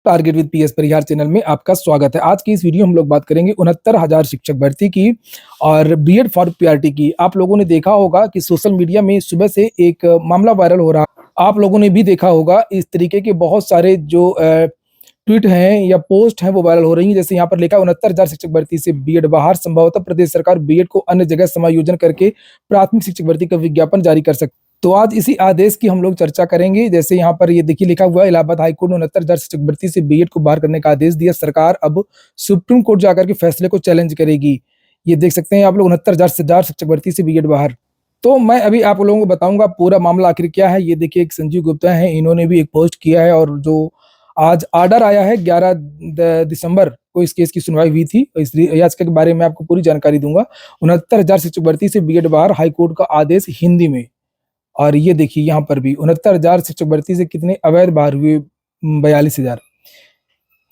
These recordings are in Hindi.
Target with PS Parihar channel में आपका स्वागत है। आज की इस वीडियो हम लोग बात करेंगे 69,000 शिक्षक भर्ती की और बीएड फॉर पीआरटी की। आप लोगों ने देखा होगा कि सोशल मीडिया में सुबह से एक मामला वायरल हो रहा है। आप लोगों ने भी देखा होगा इस तरीके के बहुत सारे जो ट्वीट हैं या पोस्ट हैं वो वायरल हो रही हैं। जैसे यहाँ पर लिखा है 69,000 शिक्षक भर्ती से बीएड बाहर, संभवतः प्रदेश सरकार बीएड को अन्य जगह समायोजन करके प्राथमिक शिक्षक भर्ती का विज्ञापन जारी कर सकती है। तो आज इसी आदेश की हम लोग चर्चा करेंगे। जैसे यहाँ पर ये देखिए लिखा हुआ है, इलाहाबाद हाईकोर्ट ने 69,000 शिक्षक भर्ती से बीएड को बाहर करने का आदेश दिया। सरकार अब सुप्रीम कोर्ट जाकर के फैसले को चैलेंज करेगी। ये देख सकते हैं आप लोग 69,000 शिक्षक भर्ती से बीएड बाहर। तो मैं अभी आप लोगों को बताऊंगा पूरा मामला आखिर क्या है। ये देखिए एक संजीव गुप्ता है, इन्होंने भी एक पोस्ट किया है और जो आज ऑर्डर आया है 11 दिसंबर को इस केस की सुनवाई हुई थी। इस याचिका के बारे में आपको पूरी जानकारी दूंगा। 69,000 शिक्षक भर्ती से बीएड बाहर, हाईकोर्ट का आदेश हिंदी में। और ये देखिए यहाँ पर भी 69,000 शिक्षक भर्ती से कितने अवैध बाहर हुए, 42,000।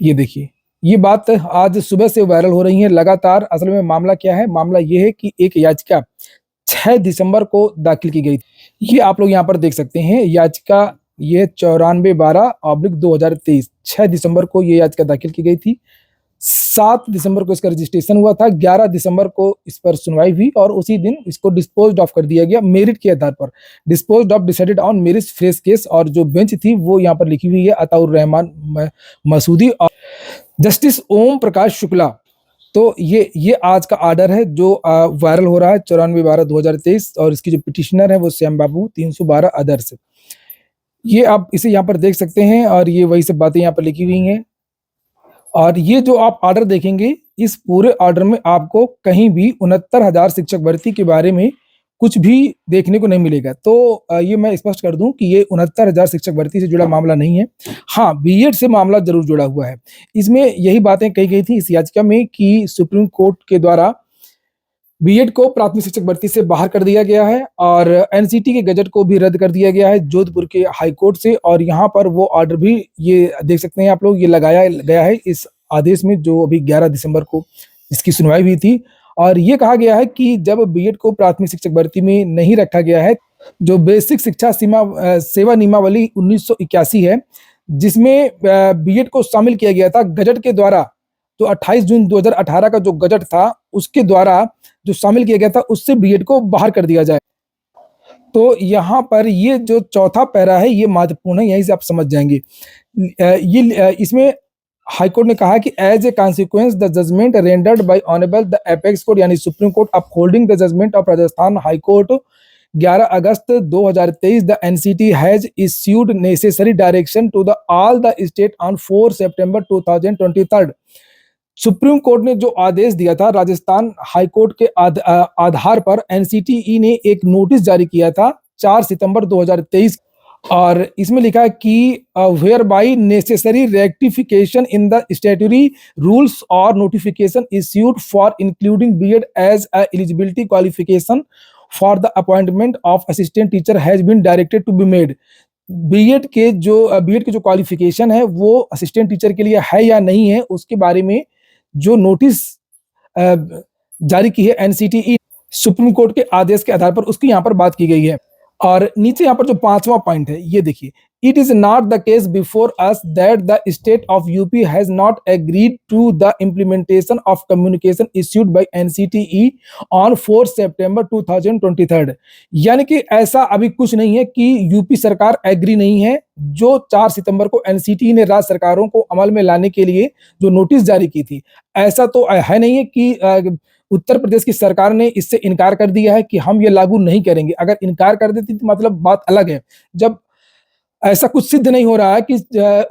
ये देखिए ये बात आज सुबह से वायरल हो रही है लगातार। असल में मामला क्या है? मामला ये है कि एक याचिका 6 दिसंबर को दाखिल की गई थी। ये आप लोग यहाँ पर देख सकते हैं याचिका, ये 94/12/2023, 6 दिसंबर को ये याचिका दाखिल की गई थी। 7 दिसंबर को इसका रजिस्ट्रेशन हुआ था। 11 दिसंबर को इस पर सुनवाई हुई और उसी दिन इसको डिस्पोज्ड ऑफ कर दिया गया मेरिट के आधार पर। Disposed of decided on merit fresh case. और जो बेंच थी वो यहाँ पर लिखी हुई है अताउर रहमान मसूदी और जस्टिस ओम प्रकाश शुक्ला। तो ये आज का ऑर्डर है जो वायरल हो रहा है 94/12/2023। और इसकी जो पिटिशनर है वो श्याम बाबू 312 अदर्स। ये आप इसे यहाँ पर देख सकते हैं और ये वही सब बातें यहाँ पर लिखी हुई हैं। और ये जो आप ऑर्डर देखेंगे, इस पूरे ऑर्डर में आपको कहीं भी 69,000 शिक्षक भर्ती के बारे में कुछ भी देखने को नहीं मिलेगा। तो ये मैं स्पष्ट कर दूं कि ये 69,000 शिक्षक भर्ती से जुड़ा मामला नहीं है। हाँ, बीएड से मामला जरूर जुड़ा हुआ है। इसमें यही बातें कही गई थी इस याचिका में कि सुप्रीम कोर्ट के द्वारा बीएड को प्राथमिक शिक्षक भर्ती से बाहर कर दिया गया है और एनसीटी के गजट को भी रद्द कर दिया गया है जोधपुर के हाईकोर्ट से। और यहाँ पर वो ऑर्डर भी ये देख सकते हैं आप लोग, ये लगाया गया है इस आदेश में जो अभी 11 दिसंबर को इसकी सुनवाई हुई थी। और ये कहा गया है कि जब बीएड को प्राथमिक शिक्षक भर्ती में नहीं रखा गया है, जो बेसिक शिक्षा सेवा नियमावली 1981 है, जिसमें बीएड को शामिल किया गया था गजट के द्वारा, तो 28 जून 2018 का जो गजट था उसके द्वारा जो शामिल किया गया था, उससे बीएड को बाहर कर दिया जाए। तो यहाँ पर ये जो चौथा पैरा है ये महत्वपूर्ण है, यहीं से आप समझ जाएंगे। इसमें हाईकोर्ट ने कहा कि as a consequence the judgment rendered by honourable the apex court यानी supreme court upholding the judgment of Rajasthan high court 11 August 2023 the NCT has issued necessary direction to the all the state on 4 September 2023। Supreme court ने जो आदेश दिया था राजस्थान हाईकोर्ट के आधार पर एनसीटीई ने एक नोटिस जारी किया था 4 सितंबर 2023। और इसमें लिखा है कि whereby necessary rectification in the statutory rules और notification issued for including BEd as a eligibility qualification for the appointment of assistant teacher has been directed to be made. BEd के जो क्वालिफिकेशन है वो असिस्टेंट टीचर के लिए है या नहीं है, उसके बारे में जो नोटिस जारी की है एनसीटीई सुप्रीम कोर्ट के आदेश के आधार पर, उसकी यहाँ पर बात की गई है। और नीचे यहाँ पर जो 5वां पॉइंट है ये देखिए, it is not the case before us that the state of UP has not agreed to the implementation of communication issued by NCTE on 4 September 2023। यानी कि ऐसा अभी कुछ नहीं है कि यूपी सरकार एग्री नहीं है। जो 4 सितंबर को एनसीटीई ने राज्य सरकारों को अमल में लाने के लिए जो नोटिस जारी की थी, ऐसा तो है नहीं है कि उत्तर प्रदेश की सरकार ने इससे इनकार कर दिया है कि हम ये लागू नहीं करेंगे। अगर इनकार कर देती तो मतलब बात अलग है। जब ऐसा कुछ सिद्ध नहीं हो रहा है कि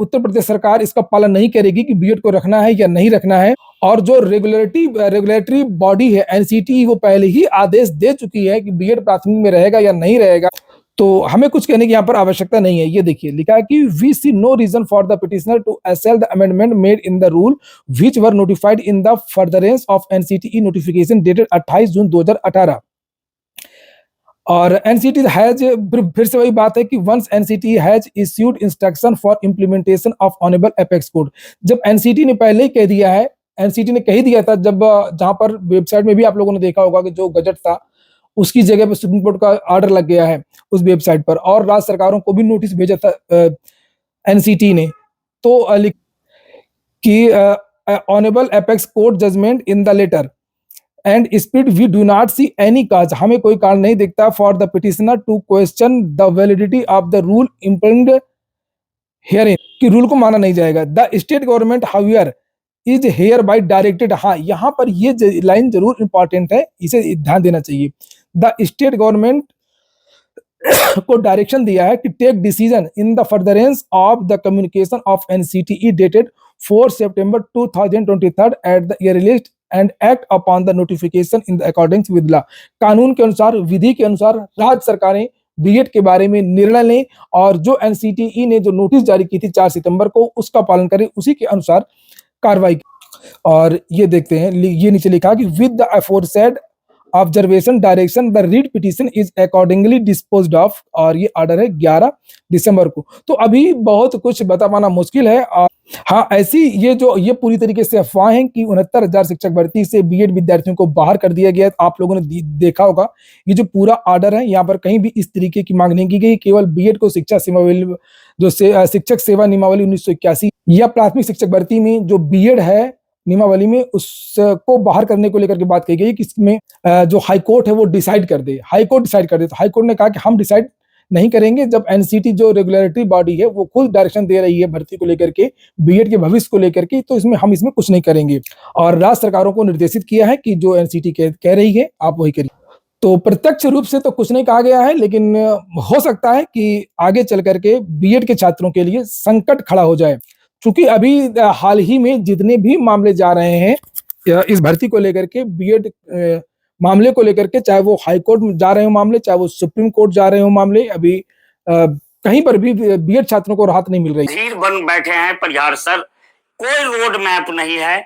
उत्तर प्रदेश सरकार इसका पालन नहीं करेगी कि बीएड को रखना है या नहीं रखना है, और जो रेगुलेटरी बॉडी है एनसीटीई वो पहले ही आदेश दे चुकी है कि बीएड प्राथमिक में रहेगा या नहीं रहेगा, तो हमें कुछ कहने की यहाँ पर आवश्यकता नहीं है। ये देखिए लिखा है कि we see no reason for the petitioner to assail the amendment made in the rule which were notified in the furtherance of NCTE notification dated 28 June 2018। और एनसीटी हैज, फिर से वही बात है कि once NCT has issued instruction for implementation of honourable apex court. जब एनसीटी ने पहले ही कह दिया है, एनसीटी ने कह दिया था जब जहां पर वेबसाइट में भी आप लोगों ने देखा होगा कि जो गजट था उसकी जगह पर सुप्रीम कोर्ट का ऑर्डर लग गया है उस वेबसाइट पर, और राज्य सरकारों को भी नोटिस भेजा था एनसीटी ने। तो कि honourable apex court judgment in the letter and spirit we do not see any cause, हमें कोई कारण नहीं दिखता for the petitioner to question the validity of the rule implement herein, कि रूल को माना नहीं जाएगा। The state government however is hereby directed, हाँ यहाँ पर ये लाइन जरूर इंपॉर्टेंट है, इसे ध्यान देना चाहिए। द स्टेट गवर्नमेंट को डायरेक्शन दिया है कि take decision in the furtherance of the communication of NCTE dated 4 September 2023 at the earliest and act upon the notification in the according with law, कानून के अनुसार, विधि के अनुसार राज्य सरकारें बीएड के बारे में निर्णय लें और जो एनसीटीई ने जो नोटिस जारी की थी 4 सितंबर को उसका पालन करें, उसी के अनुसार कार्रवाई। और ये देखते हैं, ये नीचे लिखा कि with the aforesaid observation direction the read petition is accordingly disposed of, और ये ऑर्डर है 11 दिसंबर को। तो अभी बहुत कुछ बता पाना मुश्किल है। और हाँ, ऐसी ये पूरी तरीके से अफवाह है कि 69,000 शिक्षक भर्ती से बीएड विद्यार्थियों को बाहर कर दिया गया। आप लोगों ने देखा होगा ये जो पूरा ऑर्डर है, यहाँ पर कहीं भी इस तरीके की मांग नहीं की गई। केवल बीएड को शिक्षा सेवावली, जो शिक्षक सेवा नियमावली 1981 या प्राथमिक शिक्षक भर्ती में जो बीएड है नियमावली में, उसको बाहर करने को लेकर के बात कही गई कि इसमें जो हाई कोर्ट है वो डिसाइड कर दे, हाई कोर्ट डिसाइड कर दे। तो हाई कोर्ट ने कहा कि हम डिसाइड नहीं करेंगे, जब एनसीटी जो रेगुलेटरी बॉडी है वो खुद डायरेक्शन दे रही है भर्ती को लेकर के, बीएड के भविष्य को लेकर के, तो इसमें हम कुछ नहीं करेंगे। और राज्य सरकारों को निर्देशित किया है कि जो एनसीटी कह रही है आप वही करिए। तो प्रत्यक्ष रूप से तो कुछ नहीं कहा गया है, लेकिन हो सकता है कि आगे चल करके बीएड के छात्रों के लिए संकट खड़ा हो जाए, क्योंकि अभी हाल ही में जितने भी मामले जा रहे हैं इस भर्ती को लेकर के, बीएड मामले को लेकर के, चाहे वो हाई कोर्ट में जा रहे हो मामले, चाहे वो सुप्रीम कोर्ट जा रहे हो मामले, अभी कहीं पर भी बीएड छात्रों को राहत नहीं मिल रही। धीर बन बैठे हैं परिहार सर, कोई रोड मैप नहीं है।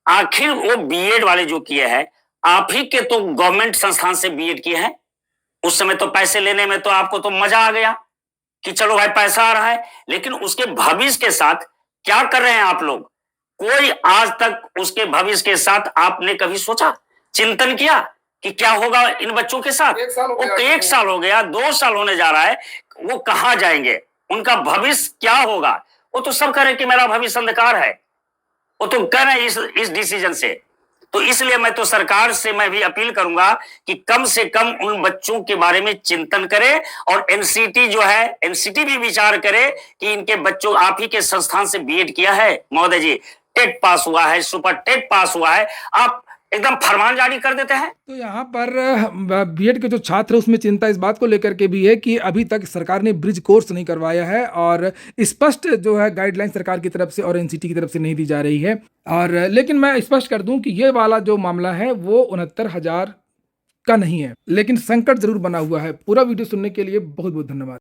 आखिर वो बीएड वाले जो किए हैं, आप ही के तो गवर्नमेंट संस्थान से बीएड किए हैं, उस समय तो पैसे लेने में तो आपको तो मजा आ गया कि चलो भाई पैसा आ रहा है, लेकिन उसके भविष्य के साथ क्या कर रहे हैं आप लोग? कोई आज तक उसके भविष्य के साथ आपने कभी सोचा, चिंतन किया कि क्या होगा इन बच्चों के साथ? एक साल हो गया, 2 साल होने जा रहा है, वो कहां जाएंगे, उनका भविष्य क्या होगा? वो तो सब कह रहे हैं कि मेरा भविष्य अंधकार है, वो तो कह रहे हैं इस डिसीजन से। तो इसलिए मैं तो सरकार से मैं भी अपील करूंगा कि कम से कम उन बच्चों के बारे में चिंतन करे, और एनसीटी जो है, एनसीटी भी विचार करे कि इनके बच्चों, आप ही के संस्थान से बीएड किया है महोदय जी, टेट पास हुआ है, सुपर टेट पास हुआ है, आप एकदम फरमान जारी कर देते हैं। तो यहाँ पर बीएड के जो छात्र उसमें चिंता इस बात को लेकर के भी है कि अभी तक सरकार ने ब्रिज कोर्स नहीं करवाया है, और स्पष्ट जो है गाइडलाइन सरकार की तरफ से और एनसीटी की तरफ से नहीं दी जा रही है। और लेकिन मैं स्पष्ट कर दूं कि ये वाला जो मामला है वो 69,000 का नहीं है, लेकिन संकट जरूर बना हुआ है। पूरा वीडियो सुनने के लिए बहुत बहुत धन्यवाद।